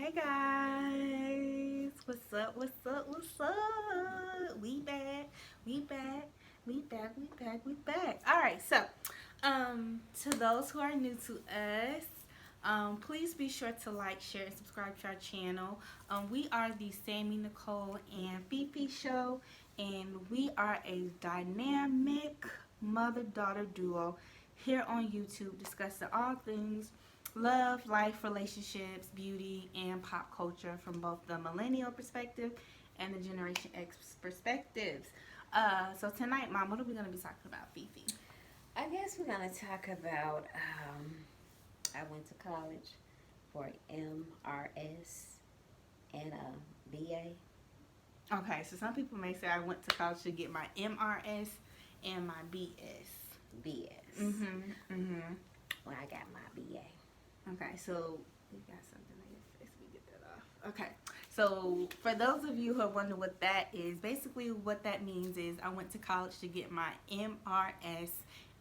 Hey guys, what's up? What's up? What's up? We back, we back, we back, we back, we back. All right, to those who are new to us, please be sure to like, share, and subscribe to our channel. We are the Sammy, Nicole, and Fifi show, and we are a dynamic mother-daughter duo here on YouTube discussing all things love, life, relationships, beauty, and pop culture from both the millennial perspective and the Generation X perspectives. So tonight, Mom, what are we going to be talking about, Fifi? I guess we're gonna talk about. I went to college for MRS and a BA. Okay, so some people may say I went to college to get my MRS and my BS. BS. Well, I got my BA. Okay, so we got something on your face. We get that off. Okay, so for those of you who are wondering what that is, basically what that means is I went to college to get my MRS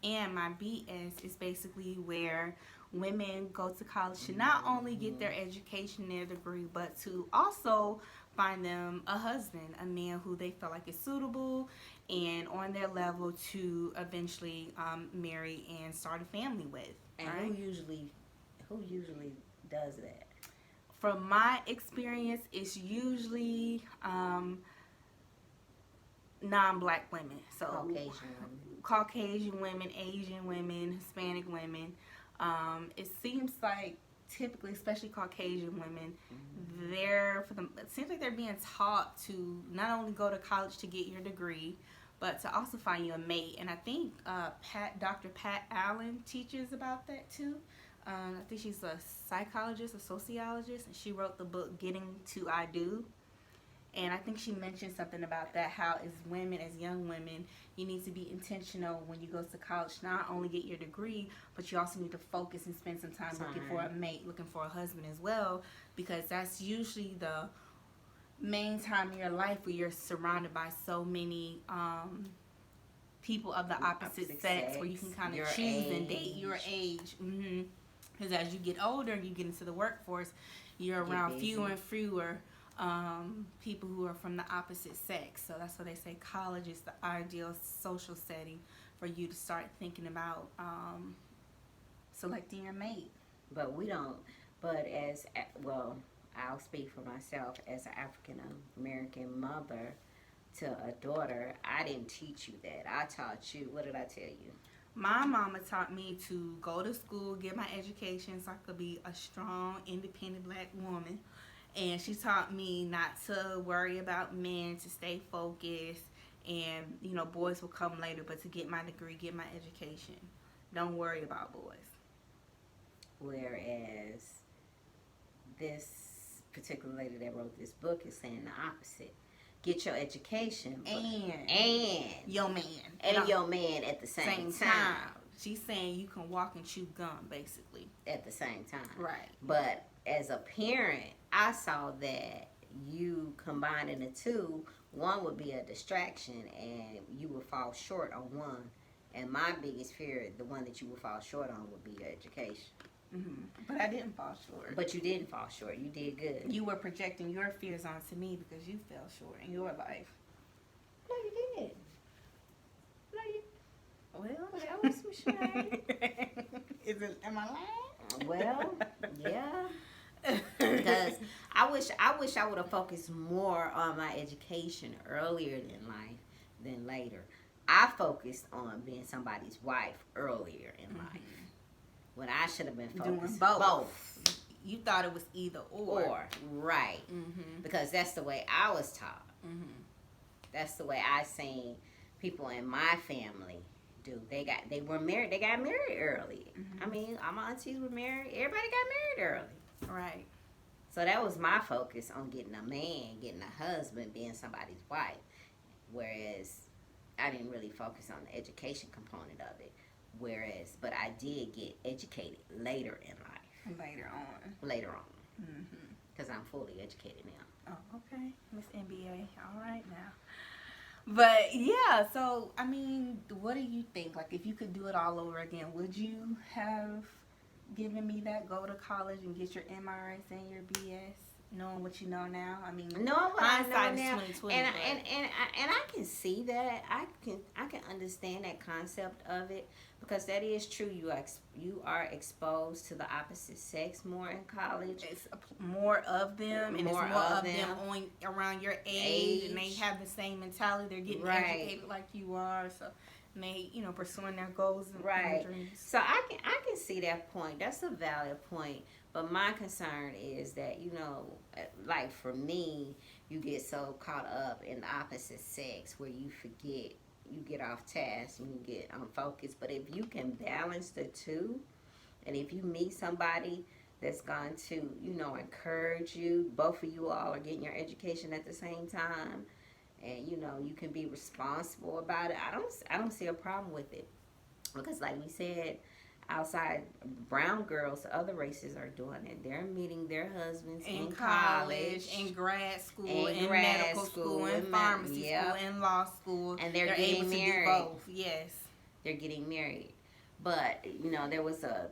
and my BS is basically where women go to college to not only get their education, their degree, but to also find them a husband, a man who they feel like is suitable and on their level to eventually marry and start a family with. And right? who usually does that? From my experience, it's usually non-black women. So Caucasian women, Asian women, Hispanic women. It seems like typically, especially Caucasian women, it seems like they're being taught to not only go to college to get your degree, but to also find you a mate. And I think Dr. Pat Allen teaches about that too. I think she's a psychologist, a sociologist, and she wrote the book Getting to I Do. And I think she mentioned something about that, how as women, as young women, you need to be intentional when you go to college, not only get your degree, but you also need to focus and spend some time looking for a mate, looking for a husband as well, because that's usually the main time in your life where you're surrounded by so many people of the opposite sex, where you can kind of choose and date your age. Because as you get older and you get into the workforce, you're around fewer and fewer people who are from the opposite sex. So that's why they say college is the ideal social setting for you to start thinking about selecting your mate. But we don't. But well, I'll speak for myself as an African American mother to a daughter. I didn't teach you that. I taught you. What did I tell you? My mama taught me to go to school, get my education so I could be a strong, independent black woman. And she taught me not to worry about men, to stay focused, and boys will come later, but to get my degree, get my education. Don't worry about boys. Whereas this particular lady that wrote this book is saying the opposite. Get your education and your man. And your man at the same time. She's saying you can walk and chew gum, basically. At the same time. Right. But as a parent, I saw that you combining the two, one would be a distraction and you would fall short on one. And my biggest fear, the one that you would fall short on, would be your education. But I didn't fall short. But you didn't fall short. You did good. You were projecting your fears onto me because you fell short in your life. No, you did. Well, that was some shade. Am I lying? Well, yeah. Because I wish I would have focused more on my education earlier in life than later. I focused on being somebody's wife earlier in life. When I should have been focused doing both. You thought it was either or. Right. Because that's the way I was taught. That's the way I seen people in my family do. They got married early. I mean, all my aunties were married. Everybody got married early. Right. So that was my focus on getting a man, getting a husband, being somebody's wife. Whereas I didn't really focus on the education component of it. But I did get educated later in life. Later on. Because I'm fully educated now. Oh, okay. Miss NBA. All right now. But yeah, so I mean, what do you think? Like, if you could do it all over again, would you have given me that go to college and get your MRS and your BS knowing what you know now. I mean, Knowing what I know hindsight is now, 2020. and I can see that. I can understand that concept of it, because that is true. You are exposed to the opposite sex more in college. It's more of them, and More it's more of of them them. on around your age, and they have the same mentality. They're getting educated like you are, so and they, pursuing their goals and Right. dreams. So I can see that point. That's a valid point. But my concern is that, like for me, you get so caught up in the opposite sex where you forget, you get off task and you get unfocused. But if you can balance the two, and if you meet somebody that's going to, encourage you, both of you all are getting your education at the same time, and you can be responsible about it, I don't see a problem with it. Because like we said, outside, brown girls, other races are doing it. They're meeting their husbands in college, in grad school, in medical school, in pharmacy school, in law school, and they're able getting to married. do both. Yes, they're getting married. But there was a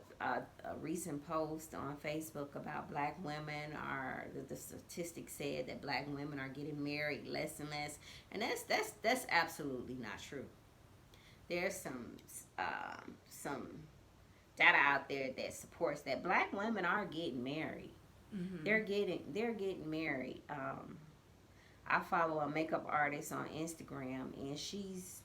recent post on Facebook about black women are, the statistics said that black women are getting married less and less, and that's absolutely not true. There's some data out there that supports that black women are getting married. mm-hmm. They're getting married. I follow a makeup artist on Instagram, and she's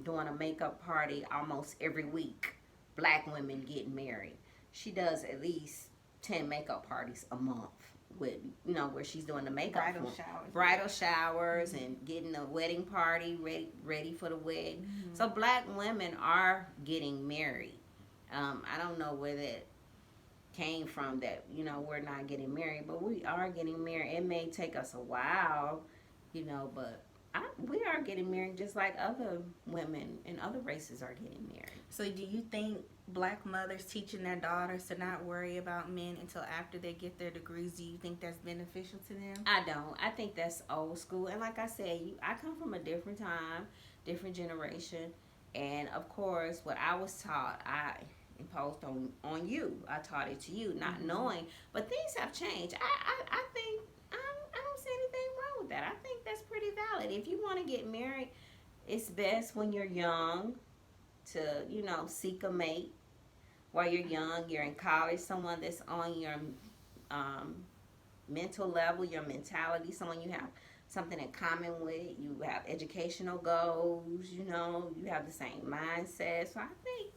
doing a makeup party almost every week. Black women getting married. She does at least 10 makeup parties a month with, where she's doing the makeup, bridal showers, mm-hmm. and getting the wedding party ready for the wedding. Mm-hmm. So black women are getting married. I don't know where that came from, that we're not getting married, but we are getting married. It may take us a while, but we are getting married just like other women and other races are getting married. So do you think black mothers teaching their daughters to not worry about men until after they get their degrees, do you think that's beneficial to them? I don't. I think that's old school. And like I said, I come from a different time, different generation. And of course, what I was taught, I imposed on you. I taught it to you, not mm-hmm. knowing. But things have changed. I think I don't see anything wrong with that. I think that's pretty valid. If you want to get married, it's best when you're young to, seek a mate. While you're young, you're in college, someone that's on your mental level, your mentality, someone you have something in common with, you have educational goals, you have the same mindset. So I think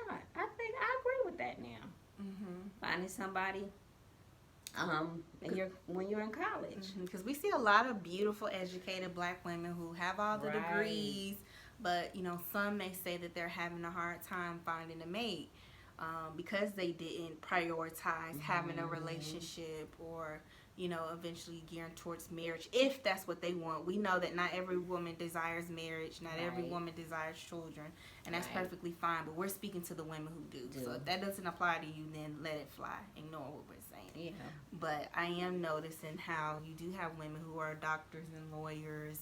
not. I think I agree with that now. Mm-hmm. Finding somebody when you're in college. Because we see a lot of beautiful, educated black women who have all the degrees, but some may say that they're having a hard time finding a mate because they didn't prioritize having a relationship, or eventually gearing towards marriage, if that's what they want. We know that not every woman desires marriage, not every woman desires children, and that's perfectly fine, but we're speaking to the women who do. So if that doesn't apply to you, then let it fly. Ignore what we're saying. Yeah. But I am noticing how you do have women who are doctors and lawyers,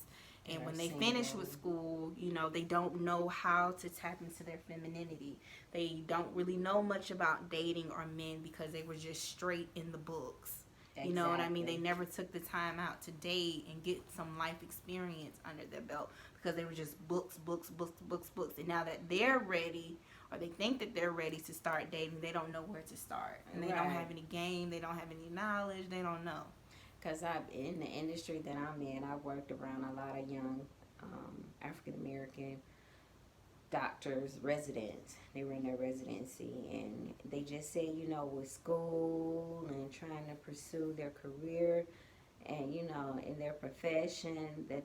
and when they finish with school, they don't know how to tap into their femininity. They don't really know much about dating or men because they were just straight in the books. Exactly. You know what I mean? They never took the time out to date and get some life experience under their belt because they were just books. And now that they're ready, or they think that they're ready to start dating, they don't know where to start. And they don't have any game, they don't have any knowledge, they don't know. Because in the industry that I'm in, I've worked around a lot of young African-American doctors, residents. They were in their residency, and they just said, with school and trying to pursue their career and, in their profession, that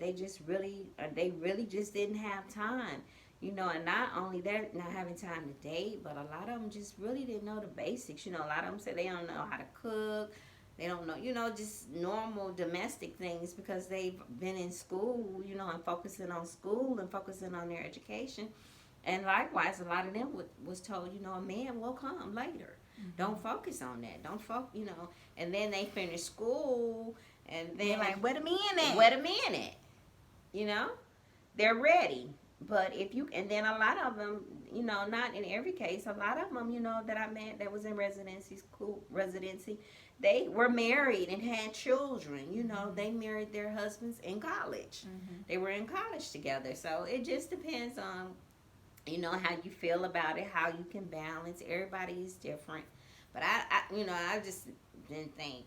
they really just didn't have time. And not only that, not having time to date, but a lot of them just really didn't know the basics. A lot of them said they don't know how to cook. They don't know, just normal domestic things because they've been in school, and focusing on school and focusing on their education. And likewise, a lot of them was told, a man will come later. Mm-hmm. Don't focus on that. Don't focus, And then they finish school, and then like, wait a minute. They're ready. But if you, and then a lot of them, you know, not in every case, a lot of them, you know, that I met that was in residency, they were married and had children. You know, they married their husbands in college. They were in college together. So it just depends on, you know, how you feel about it, how you can balance. Everybody is different. But you know, I just didn't think,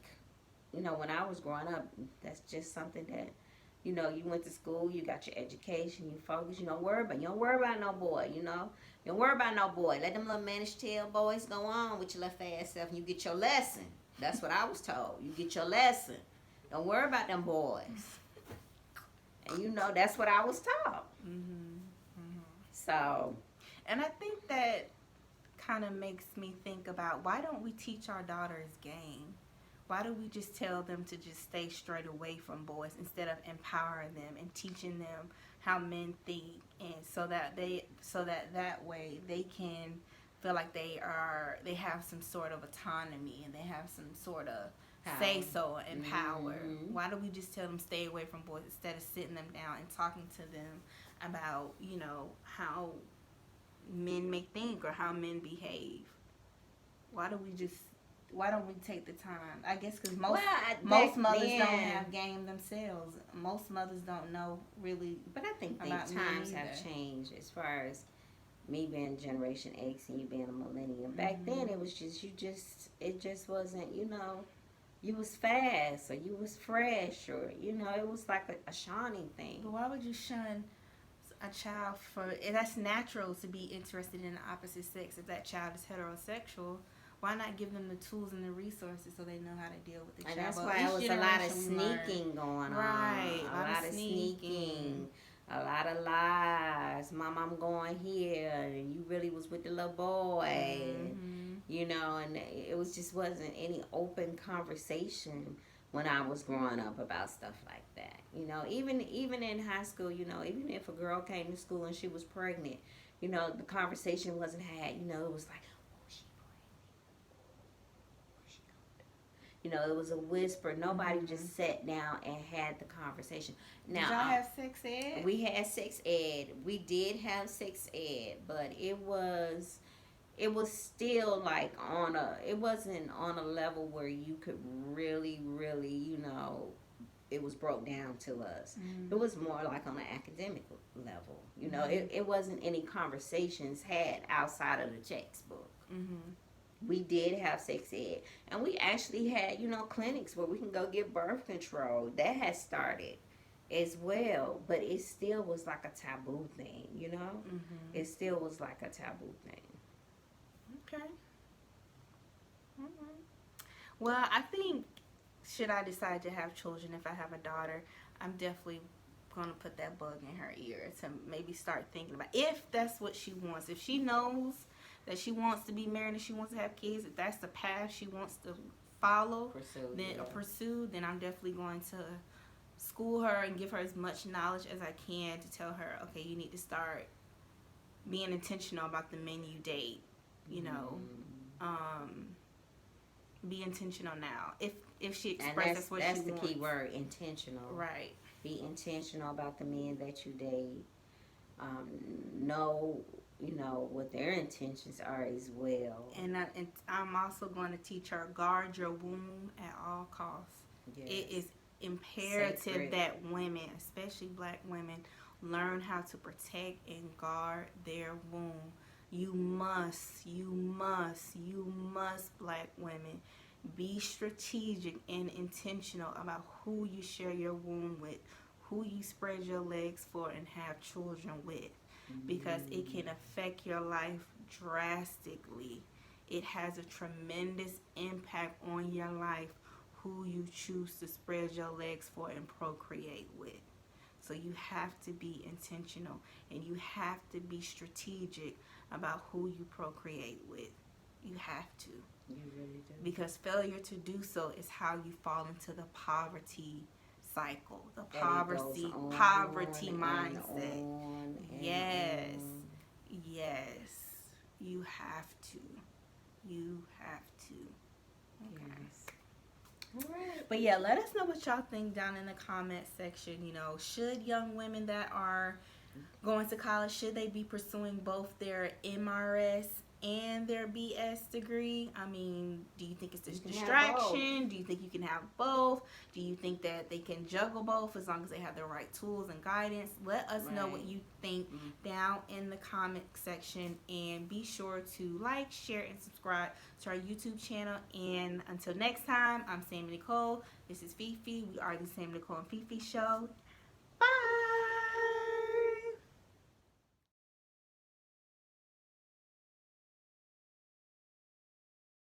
you know, when I was growing up, that's just something that, you know, you went to school, you got your education, you focus, you don't worry about no boy, you know. You don't worry about no boy. Let them little managed tail boys go on with your little fast self and you get your lesson. That's what I was told. You get your lesson. Don't worry about them boys. And you know, that's what I was taught. So. And I think that kind of makes me think about, why don't we teach our daughters game? Why do we just tell them to just stay straight away from boys instead of empowering them and teaching them how men think, and so that that way they can feel like they have some sort of autonomy and they have some sort of say so and power. Why do we just tell them stay away from boys instead of sitting them down and talking to them about, you know, how men may think or how men behave? Why don't we take the time? I guess because most mothers don't have game themselves. Most mothers don't know really. But I think times have changed as far as me being Generation X and you being a millennium. Back then, it was just it just wasn't, you know, you was fast or you was fresh or, you know, it was like a shawning thing. But why would you shun a child for? That's natural to be interested in the opposite sex. If that child is heterosexual, why not give them the tools and the resources so they know how to deal with the child? And that's why it was a lot of sneaking going on. Right. A lot of sneaking. A lot of lies. Mom, I'm going here. And you really was with the little boy. You know, and it wasn't any open conversation when I was growing up about stuff like that. You know, even in high school, you know, even if a girl came to school and she was pregnant, you know, the conversation wasn't had. You know, it was like, you know, it was a whisper. Nobody just sat down and had the conversation. Now, did y'all have sex ed? We had sex ed. We did have sex ed, but it was still like it wasn't on a level where you could really, you know, it was broke down to us. It was more like on an academic level. You know, it wasn't any conversations had outside of the textbook. We did have sex ed, and we actually had, you know, clinics where we can go get birth control. That has started as well, but it still was like a taboo thing, you know? It still was like a taboo thing. Okay. Well, I think, should I decide to have children, if I have a daughter, I'm definitely going to put that bug in her ear to maybe start thinking about, if that's what she wants. If she knows that she wants to be married and she wants to have kids, if that's the path she wants to pursue, then I'm definitely going to school her and give her as much knowledge as I can to tell her, okay, you need to start being intentional about the men you date. You know, be intentional now. If she expresses what she wants. That's the key word, intentional. Right. Be intentional about the men that you date. Know, you know, what their intentions are as well. And I'm also going to teach her, guard your womb at all costs. Yes. It is imperative that women, especially black women, learn how to protect and guard their womb. You must, black women, be strategic and intentional about who you share your womb with, who you spread your legs for and have children with, because it can affect your life drastically. It has a tremendous impact on your life, who you choose to spread your legs for and procreate with. So you have to be intentional, and you have to be strategic about who you procreate with. You have to. You really do. Because failure to do so is how you fall into the poverty cycle, the poverty mindset. Yes. You have to. Okay. Yes. All right. But yeah, let us know what y'all think down in the comment section. You know, should young women that are going to college, should they be pursuing both their MRS and their BS degree? I mean, do you think it's a distraction? Do you think you can have both? Do you think that they can juggle both as long as they have the right tools and guidance? Let us know what you think down in the comment section, and be sure to like, share, and subscribe to our YouTube channel. And until next time, I'm Sammy Nicole. This is Fifi. We are the Sammy Nicole and Fifi Show.